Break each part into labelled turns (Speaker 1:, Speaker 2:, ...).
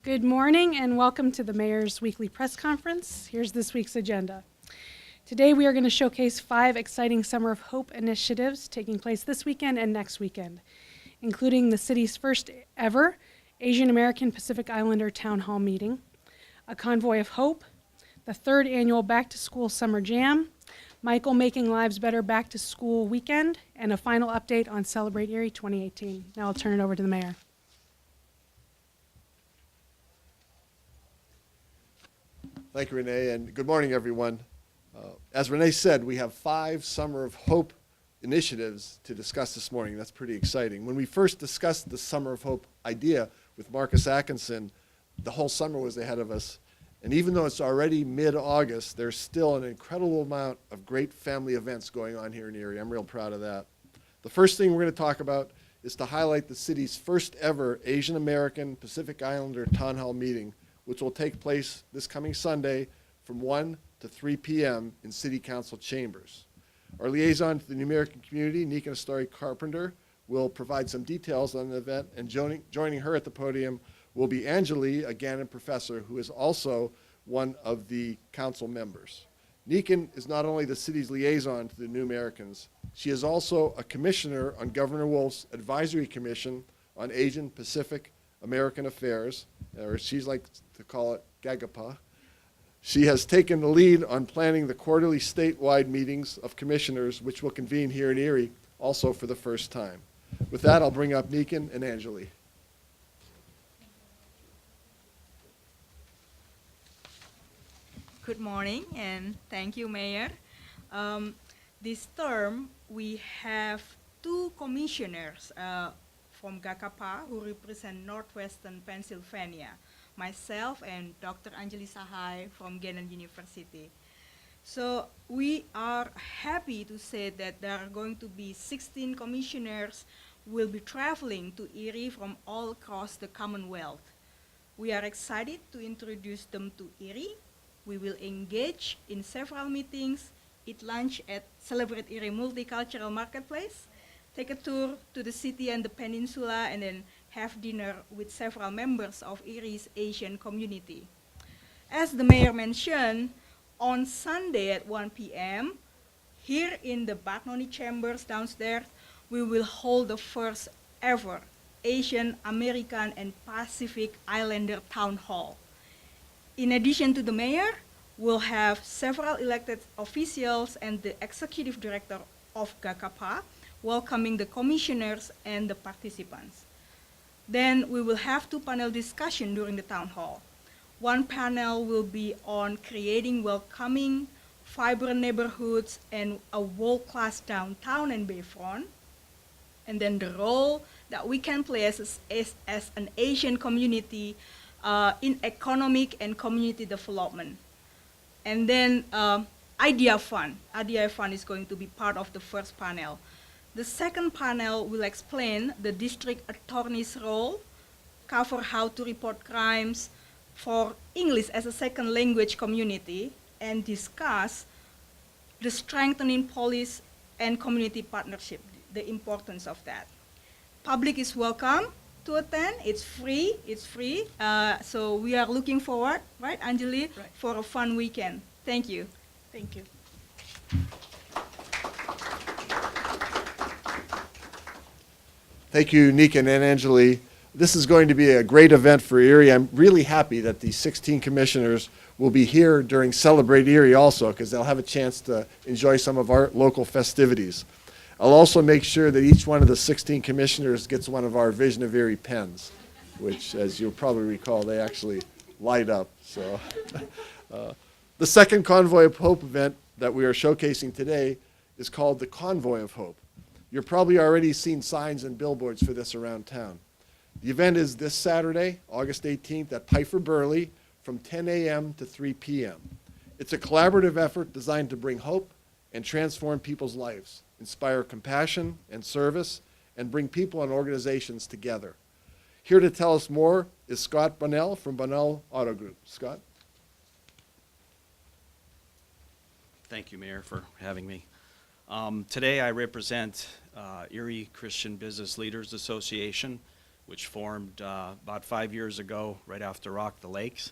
Speaker 1: Good morning and welcome to the Mayor's Weekly Press Conference. Here's this week's agenda. Today we are going to showcase 5 exciting Summer of Hope initiatives taking place this weekend and next weekend, including the city's first ever Asian American Pacific Islander Town Hall meeting, a Convoy of Hope, the 3rd annual Back to School Summer Jam, Michael Making Lives Better Back to School Weekend, and a final update on Celebrate Erie 2018. Now I'll turn it over to the Mayor.
Speaker 2: Thank you, Renee, and good morning, everyone. As Renee said, we have 5 Summer of Hope initiatives to discuss this morning. That's pretty exciting. When we first discussed the Summer of Hope idea with Marcus Atkinson, the whole summer was ahead of us. And even though it's already mid-August, there's still an incredible amount of great family events going on here in Erie. I'm real proud of that. The first thing we're going to talk about is to highlight the city's first ever Asian American Pacific Islander Town Hall meeting, which will take place this coming Sunday from 1 to 3 p.m. in City Council chambers. Our liaison to the New American community, Nika Astari Carpenter, will provide some details on the event, and joining her at the podium will be Angeli, a Gannon professor, who is also one of the council members. Nikan is not only the city's liaison to the New Americans, she is also a commissioner on Governor Wolf's Advisory Commission on Asian Pacific American Affairs, or she's like to call it GAGAPA. She has taken the lead on planning the quarterly statewide meetings of commissioners, which will convene here in Erie, also for the first time. With that, I'll bring up Nikan and Angeli.
Speaker 3: Good morning, and thank you, Mayor. This term, we have 2 commissioners from GAGAPA who represent Northwestern Pennsylvania, myself and Dr. Angeli Sahai from Gannon University. So we are happy to say that there are going to be 16 commissioners will be traveling to Erie from all across the Commonwealth. We are excited to introduce them to Erie. We will engage in several meetings, eat lunch at Celebrate Erie Multicultural Marketplace, take a tour to the city and the peninsula, and then have dinner with several members of Erie's Asian community. As the mayor mentioned, on Sunday at 1 p.m., here in the Bagnoni Chambers downstairs, we will hold the first ever Asian American and Pacific Islander Town Hall. In addition to the mayor, we'll have several elected officials and the executive director of GAGAPA welcoming the commissioners and the participants. Then we will have 2 panel discussions during the town hall. One panel will be on creating welcoming, vibrant neighborhoods and a world-class downtown and bayfront, and then the role that we can play as an Asian community in economic and community development. And then Idea Fund. Idea Fund is going to be part of the first panel. The second panel will explain the district attorney's role, cover how to report crimes for English as a second language community, and discuss the strengthening police and community partnership, the importance of that. Public is welcome to attend. It's free. So we are looking forward, right, Angeli,
Speaker 1: Right,
Speaker 3: for a fun weekend. Thank you.
Speaker 1: Thank you.
Speaker 2: Thank you, Nikan and Angeli. This is going to be a great event for Erie. I'm really happy that the 16 commissioners will be here during Celebrate Erie also, because they'll have a chance to enjoy some of our local festivities. I'll also make sure that each one of the 16 commissioners gets one of our Vision of Erie pens, which, as you'll probably recall, they actually light up. So, the second Convoy of Hope event that we are showcasing today is called the Convoy of Hope. You've probably already seen signs and billboards for this around town. The event is this Saturday, August 18th at Pifer Burley from 10 a.m. to 3 p.m. It's a collaborative effort designed to bring hope and transform people's lives, inspire compassion and service, and bring people and organizations together. Here to tell us more is Scott Bunnell from Bunnell Auto Group. Scott?
Speaker 4: Thank you, Mayor, for having me. Today I represent Erie Christian Business Leaders Association, which formed about 5 years ago right after Rock the Lakes.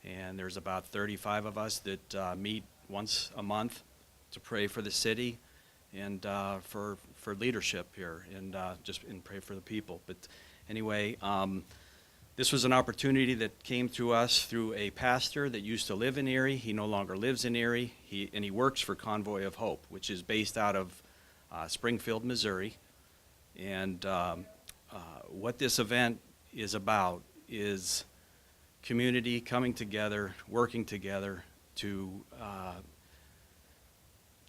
Speaker 4: And there's about 35 of us that meet once a month to pray for the city and for leadership here and pray for the people. But anyway, this was an opportunity that came to us through a pastor that used to live in Erie. He no longer lives in Erie, and he works for Convoy of Hope, which is based out of Springfield, Missouri. And what this event is about is community coming together, working together to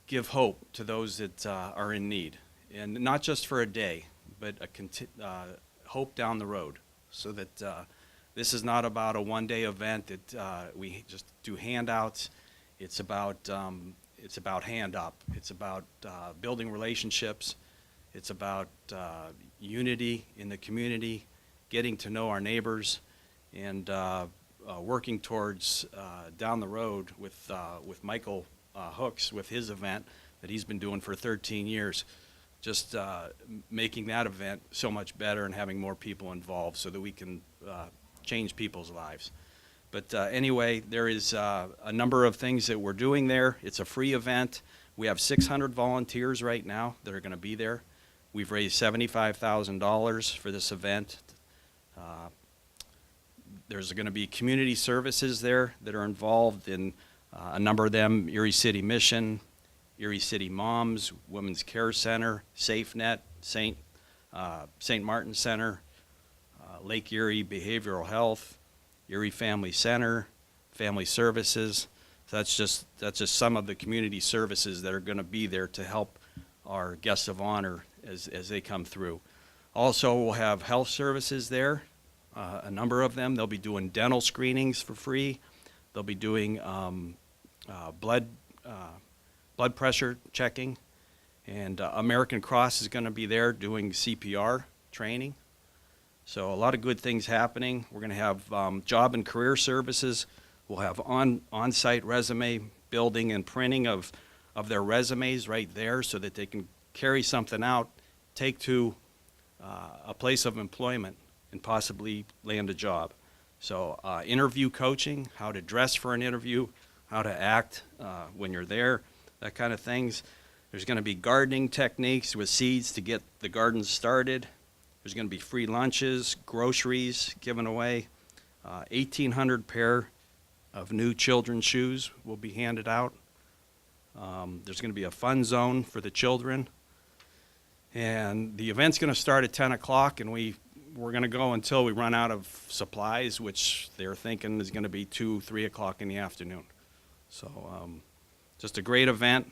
Speaker 4: give hope to those that are in need. And not just for a day, but hope down the road. So that this is not about a one-day event that we just do handouts. It's about hand up. It's about building relationships. It's about unity in the community, getting to know our neighbors, and working towards down the road with Michael Hooks with his event that he's been doing for 13 years. Just making that event so much better and having more people involved so that we can change people's lives. But anyway, there is a number of things that we're doing there. It's a free event. We have 600 volunteers right now that are going to be there. We've raised $75,000 for this event. There's going to be community services there that are involved in a number of them, Erie City Mission, Erie City Moms, Women's Care Center, SafeNet, St. Martin Center, Lake Erie Behavioral Health, Erie Family Center, Family Services. So that's just some of the community services that are going to be there to help our guests of honor as they come through. Also, we'll have health services there, a number of them. They'll be doing dental screenings for free. They'll be doing blood pressure checking, and American Cross is going to be there doing CPR training. So a lot of good things happening. We're going to have job and career services. We'll have on-site resume building and printing of their resumes right there so that they can carry something out, take to a place of employment, and possibly land a job. So interview coaching, how to dress for an interview, how to act when you're there, that kind of things. There's going to be gardening techniques with seeds to get the gardens started. There's going to be free lunches, groceries given away. 1,800 pair of new children's shoes will be handed out. There's going to be a fun zone for the children. And the event's going to start at 10 o'clock, and we're going to go until we run out of supplies, which they're thinking is going to be 2, 3 o'clock in the afternoon. So just a great event.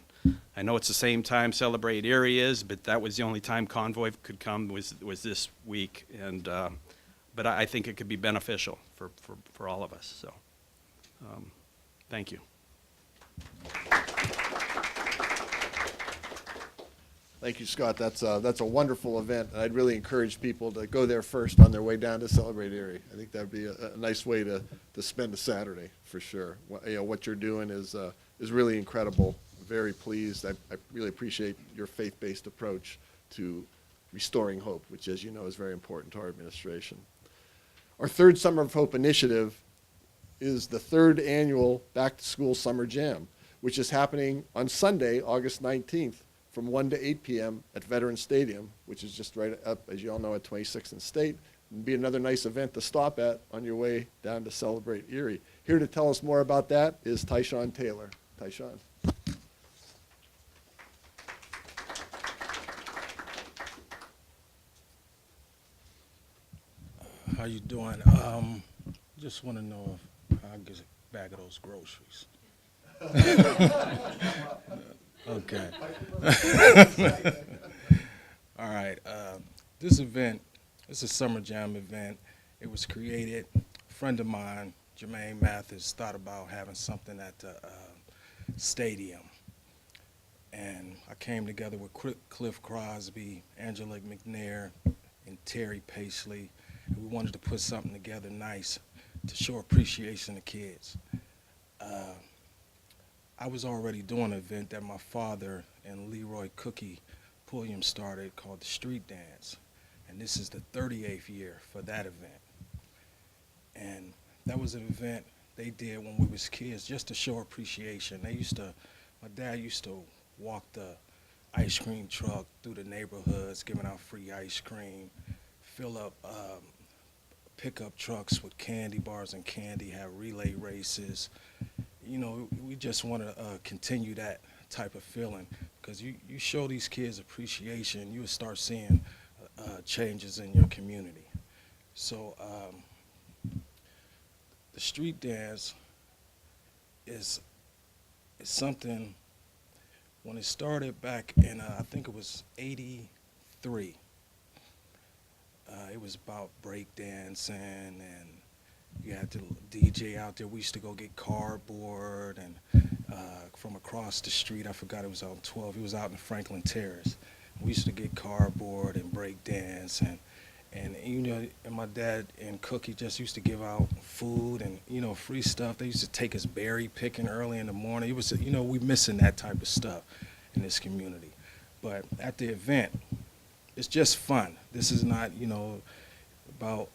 Speaker 4: I know it's the same time Celebrate Erie is, but that was the only time Convoy could come was this week. And but I think it could be beneficial for all of us. So thank you.
Speaker 2: Thank you, Scott. That's a wonderful event, and I'd really encourage people to go there first on their way down to Celebrate Erie. I think that'd be a nice way to spend a Saturday for sure. What you're doing is really incredible. Very pleased. I really appreciate your faith-based approach to restoring hope, which, as you know, is very important to our administration. Our third Summer of Hope initiative is the third annual Back to School Summer Jam, which is happening on Sunday, August 19th, from 1 to 8 p.m. at Veterans Stadium, which is just right up, as you all know, at 26th and State. It'll be another nice event to stop at on your way down to Celebrate Erie. Here to tell us more about that is Tyshawn Taylor. Tyshawn.
Speaker 5: How you doing? Just want to know if I get a bag of those groceries. Okay. All right. This event, it's a summer jam event. It was created. A friend of mine, Jermaine Mathis, thought about having something at the stadium. And I came together with Cliff Crosby, Angela McNair, and Terry Paisley. And we wanted to put something together nice to show appreciation to kids. I was already doing an event that my father and Leroy Cookie Pulliam started called the Street Dance. and this is the 38th year for that event. And that was an event they did when we was kids just to show appreciation. My dad used to walk the ice cream truck through the neighborhoods giving out free ice cream, fill up pickup trucks with candy bars and candy, have relay races. You know, we just want to continue that type of feeling, because you show these kids appreciation, you will start seeing changes in your community. So the street dance is something, when it started back in, I think it was 83, it was about break dancing, and you had the DJ out there. We used to go get cardboard and from across the street. I forgot, it was on 12. It was out in Franklin Terrace. We used to get cardboard and break dance, and you know, and my dad and Cookie just used to give out food and, you know, free stuff. They used to take us berry picking early in the morning. It was, you know, we missing that type of stuff in this community. But at the event, it's just fun. This is not, you know, about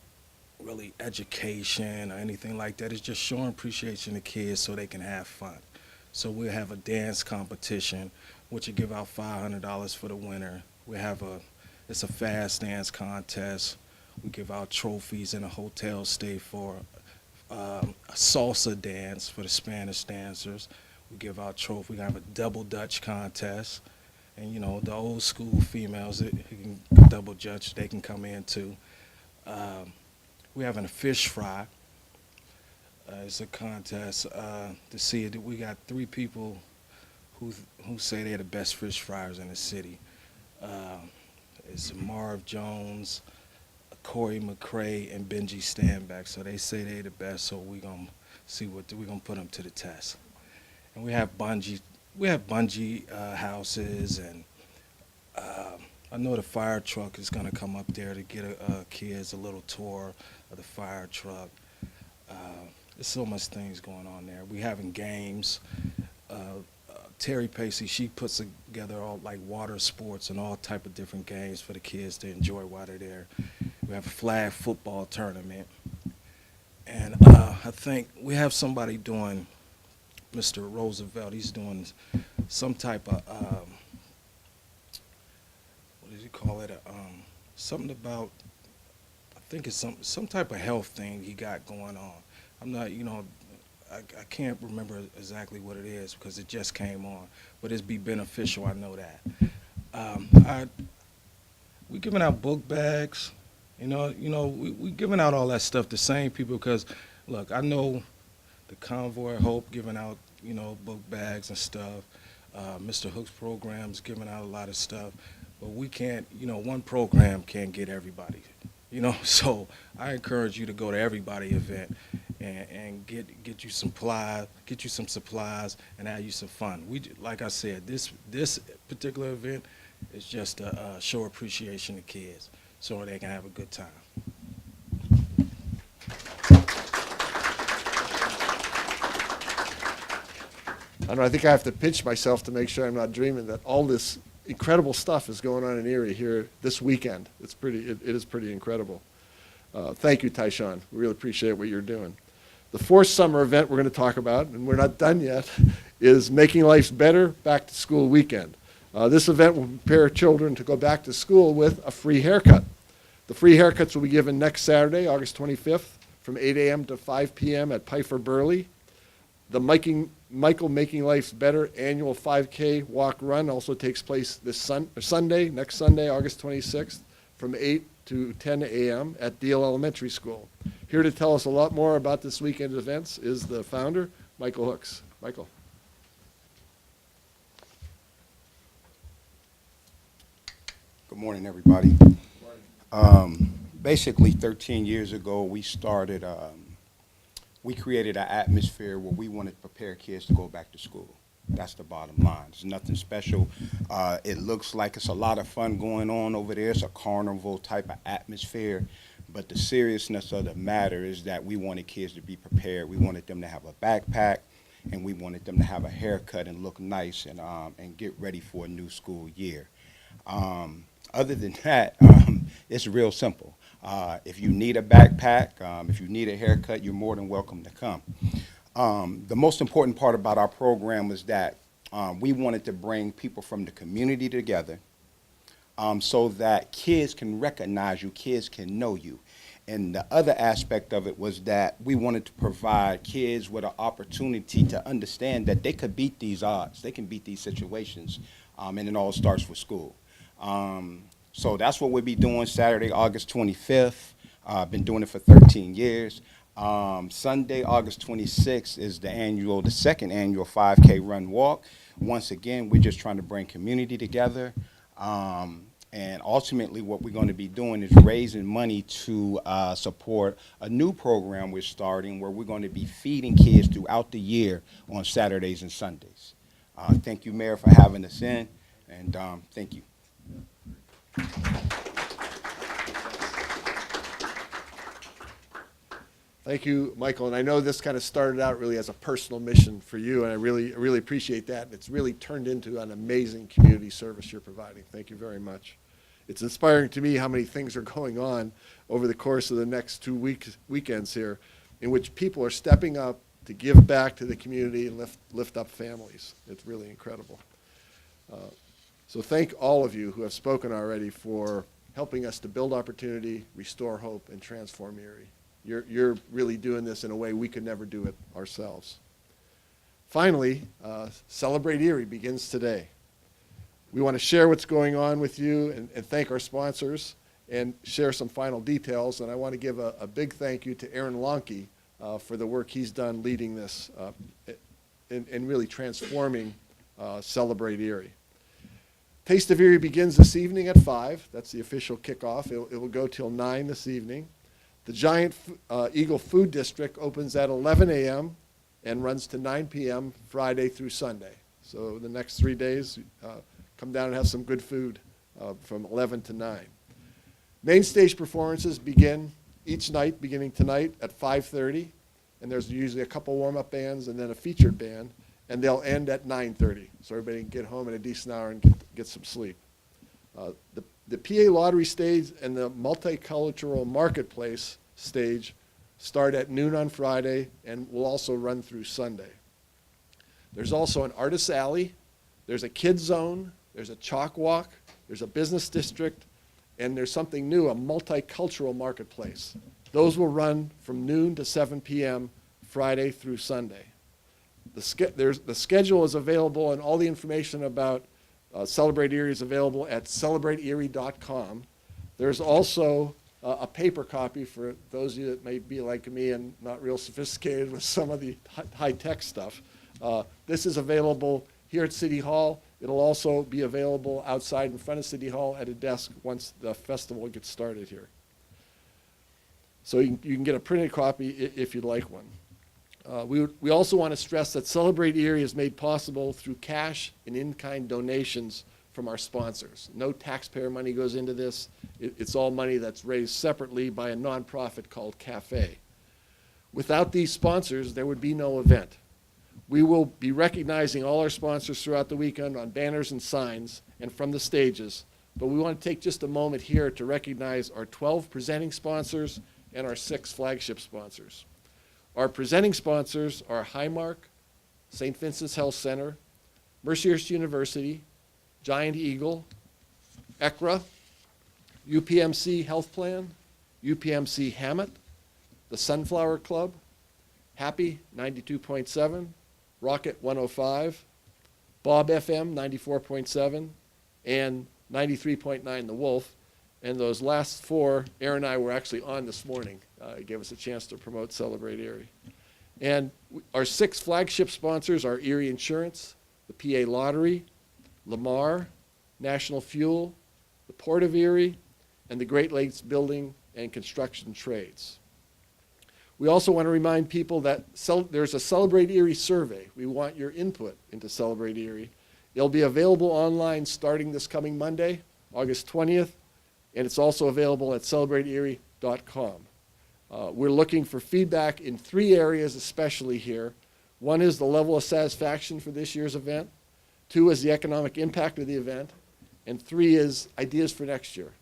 Speaker 5: really education or anything like that. It's just showing appreciation to kids so they can have fun. So we'll have a dance competition, which will give out $500 for the winner. It's a fast dance contest. We give out trophies in a hotel stay for a salsa dance for the Spanish dancers. We give out trophies. We have a double Dutch contest. And, you know, the old school females who can double Dutch, they can come in too. We're having a fish fry. It's a contest to see it. We got 3 people who say they're the best fish fryers in the city. It's Marv Jones, Corey McCray, and Benji Stanback. So they say they're the best. So we're gonna see we're gonna put them to the test. And we have bungee houses, and I know the fire truck is gonna come up there to get kids a little tour of the fire truck. There's so much things going on there. We having games. Terry Pacey, she puts together all like water sports and all type of different games for the kids to enjoy while they're there. We have a flag football tournament. And I think we have somebody doing, Mr. Roosevelt, he's doing some type of, what does he call it? Something about, I think it's some type of health thing he got going on. I'm not, you know, I can't remember exactly what it is because it just came on, but it's be beneficial, I know that. We giving out book bags, we giving out all that stuff to same people because, look, I know the Convoy of Hope giving out, book bags and stuff. Mr. Hook's program's giving out a lot of stuff, but we can't, one program can't get everybody, so I encourage you to go to everybody event and get you some supplies and have you some fun. Like I said, this particular event is just to show appreciation to kids so they can have a good time.
Speaker 2: I don't know, I think I have to pinch myself to make sure I'm not dreaming that all this incredible stuff is going on in Erie here this weekend. It is pretty incredible. Thank you, Tyshawn. We really appreciate what you're doing. The 4th summer event we're going to talk about, and we're not done yet, is Making Life Better Back to School Weekend. This event will prepare children to go back to school with a free haircut. The free haircuts will be given next Saturday, August 25th, from 8 a.m. to 5 p.m. at Piper Burley. The Michael Making Life Better annual 5K walk run also takes place this Sunday, next Sunday, August 26th, from 8 to 10 a.m. at Deal Elementary School. Here to tell us a lot more about this weekend's events is the founder, Michael Hooks. Michael.
Speaker 6: Good morning, everybody. Basically, 13 years ago, we started, we created an atmosphere where we wanted to prepare kids to go back to school. That's the bottom line. It's nothing special. It looks like it's a lot of fun going on over there. It's a carnival type of atmosphere. But the seriousness of the matter is that we wanted kids to be prepared. We wanted them to have a backpack, and we wanted them to have a haircut and look nice and get ready for a new school year. Other than that, It's real simple. If you need a backpack, if you need a haircut, you're more than welcome to come. The most important part about our program was that we wanted to bring people from the community together so that kids can recognize you, kids can know you. And the other aspect of it was that we wanted to provide kids with an opportunity to understand that they could beat these odds, they can beat these situations, and it all starts with school. So that's what we'll be doing Saturday, August 25th. I've been doing it for 13 years. Sunday, August 26th is the second annual 5K run walk. Once again, we're just trying to bring community together. And ultimately what we're going to be doing is raising money to support a new program we're starting where we're going to be feeding kids throughout the year on Saturdays and Sundays. Thank you, Mayor, for having us in, and thank you.
Speaker 2: Thank you, Michael. And I know this kind of started out really as a personal mission for you, and I really appreciate that. And it's really turned into an amazing community service you're providing. Thank you very much. It's inspiring to me how many things are going on over the course of the next 2 weekends here, in which people are stepping up to give back to the community and lift up families. It's really incredible. So thank all of you who have spoken already for helping us to build opportunity, restore hope, and transform Erie. You're really doing this in a way we could never do it ourselves. Finally, Celebrate Erie begins today. We want to share what's going on with you and thank our sponsors and share some final details. And I want to give a big thank you to Aaron Lonke for the work he's done leading this and really transforming Celebrate Erie. Taste of Erie begins this evening at 5. That's the official kickoff. It will go till 9 this evening. The Giant Eagle Food District opens at 11 a.m. and runs to 9 p.m. Friday through Sunday. So the next 3 days, come down and have some good food from 11 to 9. Main stage performances begin each night, beginning tonight at 5:30, and there's usually a couple warm-up bands and then a featured band, and they'll end at 9:30, so everybody can get home at a decent hour and get some sleep. The PA Lottery stage and the Multicultural Marketplace stage start at noon on Friday and will also run through Sunday. There's also an artist alley, there's a kid zone, there's a chalk walk, there's a business district, and there's something new, a multicultural marketplace. Those will run from noon to 7 p.m. Friday through Sunday. The schedule is available, and all the information about Celebrate Erie is available at celebrateerie.com. There's also a paper copy for those of you that may be like me and not real sophisticated with some of the high-tech stuff. This is available here at City Hall. It'll also be available outside in front of City Hall at a desk once the festival gets started here. So you can get a printed copy if you'd like one. We also want to stress that Celebrate Erie is made possible through cash and in-kind donations from our sponsors. No taxpayer money goes into this. It's all money that's raised separately by a nonprofit called CAFE. Without these sponsors, there would be no event. We will be recognizing all our sponsors throughout the weekend on banners and signs and from the stages, but we want to take just a moment here to recognize our 12 presenting sponsors and our 6 flagship sponsors. Our presenting sponsors are Highmark, St. Vincent's Health Center, Mercyhurst University, Giant Eagle, ECRA, UPMC Health Plan, UPMC Hammett, the Sunflower Club, Happy 92.7, Rocket 105, Bob FM 94.7, and 93.9 The Wolf. And those last 4, Aaron and I were actually on this morning. It gave us a chance to promote Celebrate Erie. And our 6 flagship sponsors are Erie Insurance, the PA Lottery, Lamar, National Fuel, the Port of Erie, and the Great Lakes Building and Construction Trades. We also want to remind people that there's a Celebrate Erie survey. We want your input into Celebrate Erie. It'll be available online starting this coming Monday, August 20th, and it's also available at celebrateerie.com. We're looking for feedback in 3 areas especially here. One is the level of satisfaction for this year's event. 2 is the economic impact of the event. And 3 is ideas for next year.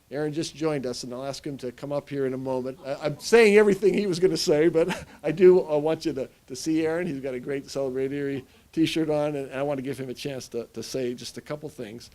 Speaker 2: Aaron just joined us, and I'll ask him to come up here in a moment. I'm saying everything he was going to say, but I do want you to see Aaron. He's got a great Celebrate Erie t-shirt on, and I want to give him a chance to say just a couple things.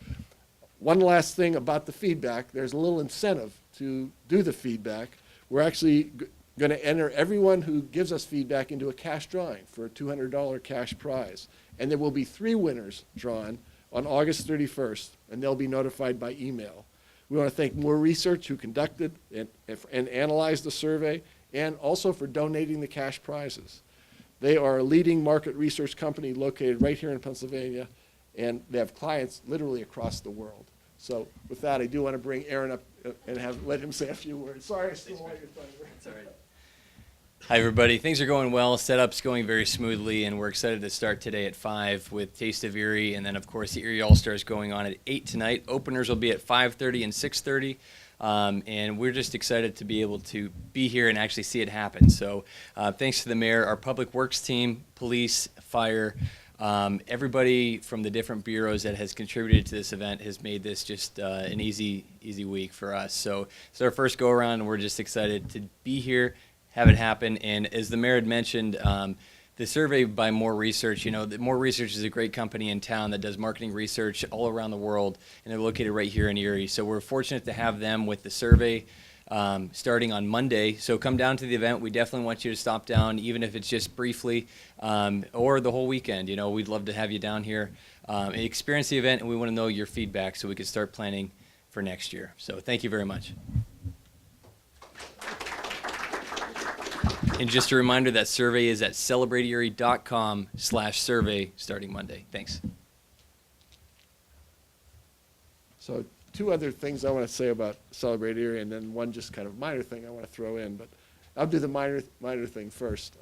Speaker 2: One last thing about the feedback. There's a little incentive to do the feedback. We're actually going to enter everyone who gives us feedback into a cash drawing for a $200 cash prize. And there will be 3 winners drawn on August 31st, and they'll be notified by email. We want to thank Moore Research, who conducted and analyzed the survey, and also for donating the cash prizes. They are a leading market research company located right here in Pennsylvania, and they have clients literally across the world. So with that, I do want to bring Aaron up and let him say a few words. Sorry, I stole all your thunder.
Speaker 7: That's all right. Hi, everybody. Things are going well. Setup's going very smoothly, and we're excited to start today at 5 with Taste of Erie, and then, of course, the Erie All-Stars going on at 8 tonight. Openers will be at 5:30 and 6:30, and we're just excited to be able to be here and actually see it happen. So thanks to the mayor, our public works team, police, fire, everybody from the different bureaus that has contributed to this event has made this just an easy week for us. So it's our first go-around, and we're just excited to be here, have it happen. And as the mayor had mentioned, the survey by Moore Research, Moore Research is a great company in town that does marketing research all around the world, and they're located right here in Erie. So we're fortunate to have them with the survey starting on Monday. So come down to the event. We definitely want you to stop down, even if it's just briefly, or the whole weekend. We'd love to have you down here, experience the event, and we want to know your feedback so we can start planning for next year. So thank you very much. And just a reminder, that survey is at celebrateerie.com/survey starting Monday. Thanks.
Speaker 2: So 2 other things I want to say about Celebrate Erie, and then one just kind of minor thing I want to throw in, but I'll do the minor thing first.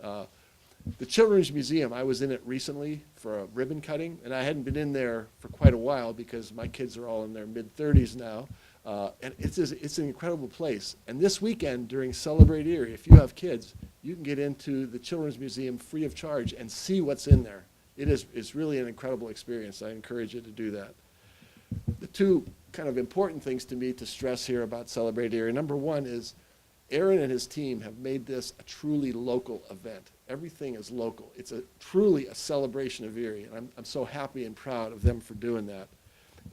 Speaker 2: The Children's Museum, I was in it recently for a ribbon cutting, and I hadn't been in there for quite a while because my kids are all in their mid-30s now. And it's an incredible place. And this weekend during Celebrate Erie, if you have kids, you can get into the Children's Museum free of charge and see what's in there. It's really an incredible experience. I encourage you to do that. The 2 kind of important things to me to stress here about Celebrate Erie. Number one is Aaron and his team have made this a truly local event. Everything is local. It's truly a celebration of Erie, and I'm so happy and proud of them for doing that.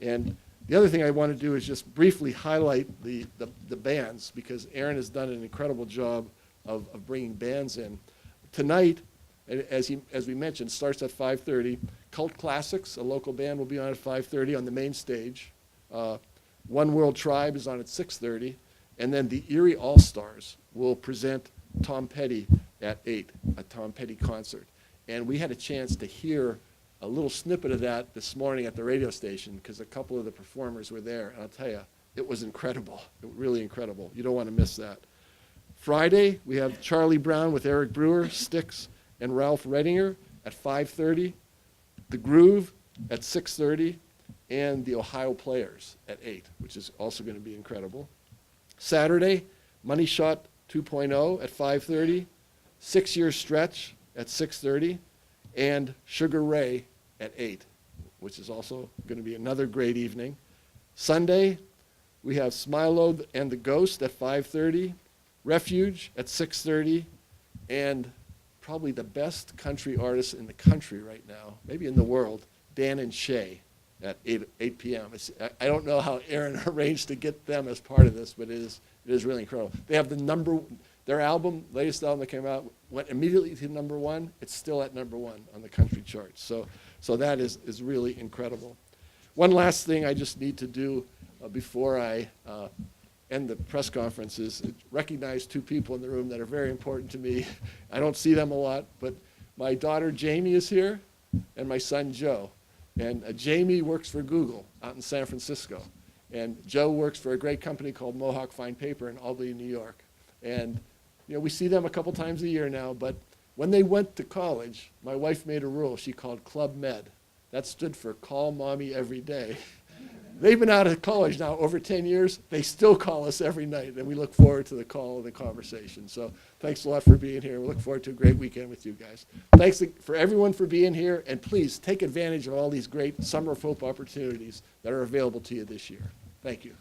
Speaker 2: And the other thing I want to do is just briefly highlight the bands, because Aaron has done an incredible job of bringing bands in. Tonight, as we mentioned, starts at 5:30. Cult Classics, a local band, will be on at 5:30 on the main stage. One World Tribe is on at 6:30. And then the Erie All-Stars will present Tom Petty at 8, a Tom Petty concert. And we had a chance to hear a little snippet of that this morning at the radio station because a couple of the performers were there. And I'll tell you, it was incredible, really incredible. You don't want to miss that. Friday, we have Charlie Brown with Eric Brewer, Styx, and Ralph Redinger at 5:30. The Groove at 6:30. And the Ohio Players at 8, which is also going to be incredible. Saturday, Money Shot 2.0 at 5:30. 6 Year Stretch at 6:30. And Sugar Ray at 8, which is also going to be another great evening. Sunday, we have Smilo and the Ghost at 5:30, Refuge at 6:30, and probably the best country artist in the country right now, maybe in the world, Dan and Shay at 8 p.m. I don't know how Aaron arranged to get them as part of this, but it is really incredible. They have their album, latest album that came out, went immediately to #1. It's still at #1 on the country charts. So that is really incredible. One last thing I just need to do before I end the press conference is recognize 2 people in the room that are very important to me. I don't see them a lot, but my daughter Jamie is here, and my son Joe. And Jamie works for Google out in San Francisco. And Joe works for a great company called Mohawk Fine Paper in Albany, New York. And we see them a couple times a year now, but when they went to college, my wife made a rule she called Club Med. That stood for Call Mommy Every Day. They've been out of college now over 10 years. They still call us every night, and we look forward to the call and the conversation. So thanks a lot for being here. We look forward to a great weekend with you guys. Thanks for everyone for being here, and please take advantage of all these great Summer of Hope opportunities that are available to you this year. Thank you.